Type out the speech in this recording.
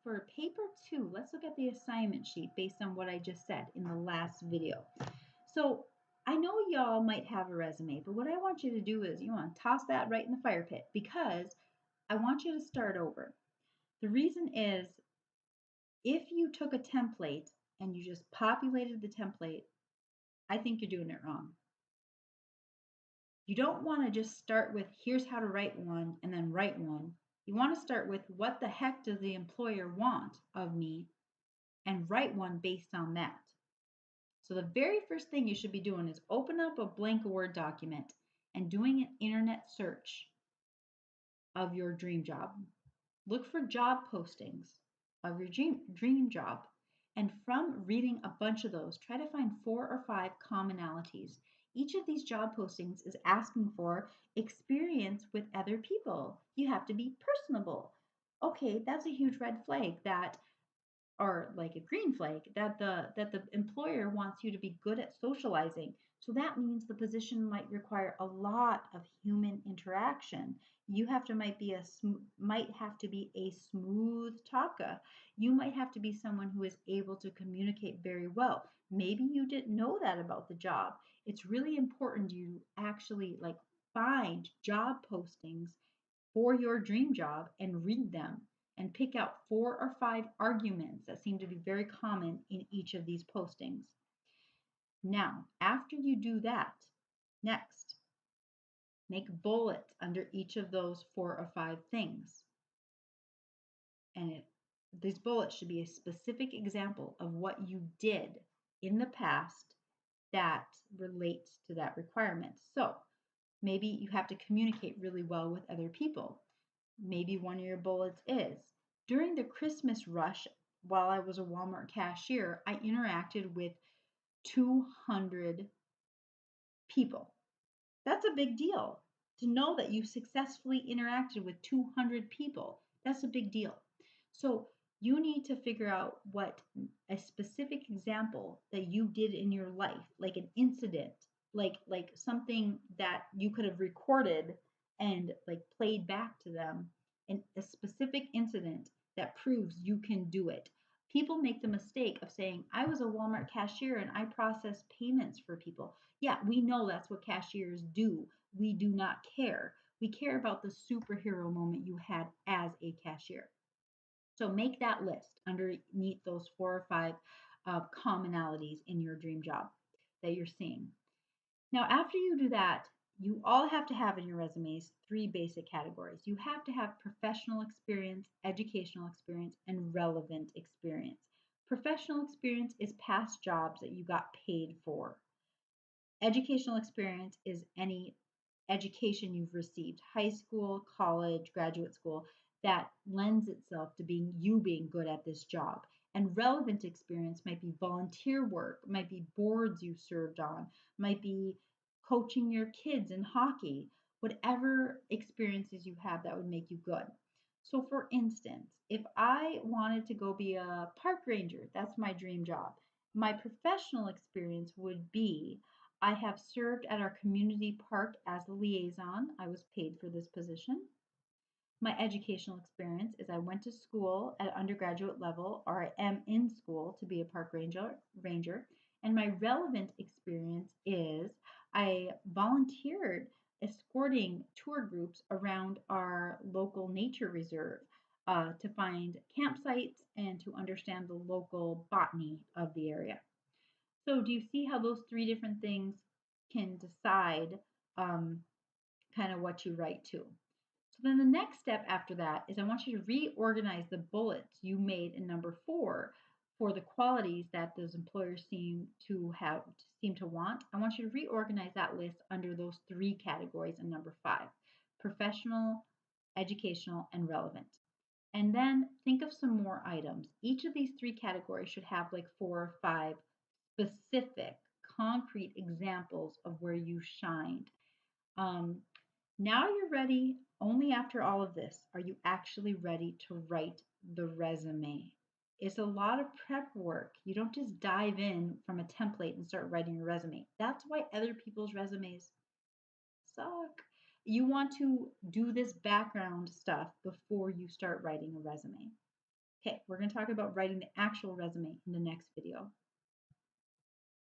for paper two, let's look at the assignment sheet based on what I just said in the last video. So I know y'all might have a resume, but what I want you to do is you want to toss that right in the fire pit because I want you to start over. The reason is if you took a template and you just populated the template, I think you're doing it wrong. You don't want to just start with here's how to write one and then write one. You want to start with what the heck does the employer want of me and write one based on that. So the very first thing you should be doing is open up a blank Word document and doing an internet search of your dream job. Look for job postings of your dream job. And from reading a bunch of those, try to find 4 or 5 commonalities. Each of these job postings is asking for experience with other people. You have to be personable. Okay, that's a huge red flag that or like a green flag that the employer wants you to be good at socializing. So that means the position might require a lot of human interaction. You have to might have to be a smooth talker. You might have to be someone who is able to communicate very well. Maybe you didn't know that about the job. It's really important you actually like find job postings for your dream job and read them and pick out 4 or 5 arguments that seem to be very common in each of these postings. Now, after you do that, next, make bullets under each of those 4 or 5 things. And these bullets should be a specific example of what you did in the past that relates to that requirement. So maybe you have to communicate really well with other people. Maybe one of your bullets is during the Christmas rush, while I was a Walmart cashier, I interacted with 200 people. That's a big deal. To know that you successfully interacted with 200 people, that's a big deal. So you need to figure out what a specific example that you did in your life, like an incident, like something that you could have recorded and like played back to them, and a specific incident that proves you can do it. People make the mistake of saying, I was a Walmart cashier and I processed payments for people. Yeah, we know that's what cashiers do. We do not care. We care about the superhero moment you had as a cashier. So make that list underneath those 4 or 5 commonalities in your dream job that you're seeing. Now, after you do that, you all have to have in your resumes 3 basic categories. You have to have professional experience, educational experience, and relevant experience. Professional experience is past jobs that you got paid for. Educational experience is any education you've received, high school, college, graduate school, that lends itself to being good at this job. And relevant experience might be volunteer work, might be boards you served on, might be coaching your kids in hockey, whatever experiences you have that would make you good. So, for instance, if I wanted to go be a park ranger, that's my dream job. My professional experience would be I have served at our community park as a liaison. I was paid for this position. My educational experience is I went to school at undergraduate level, or I am in school to be a park ranger. And my relevant experience is I volunteered escorting tour groups around our local nature reserve to find campsites and to understand the local botany of the area. So do you see how those 3 different things can decide um, kind of what you write to? So then the next step after that is I want you to reorganize the bullets you made in number 4 for the qualities that those employers seem to want. I want you to reorganize that list under those 3 categories in number 5: professional, educational, and relevant. And then think of some more items. Each of these 3 categories should have like 4 or 5 specific, concrete examples of where you shined. Um, Now you're ready. Only after all of this are you actually ready to write the resume. It's a lot of prep work. You don't just dive in from a template and start writing your resume. That's why other people's resumes suck. You want to do this background stuff before you start writing a resume. Okay, we're going to talk about writing the actual resume in the next video.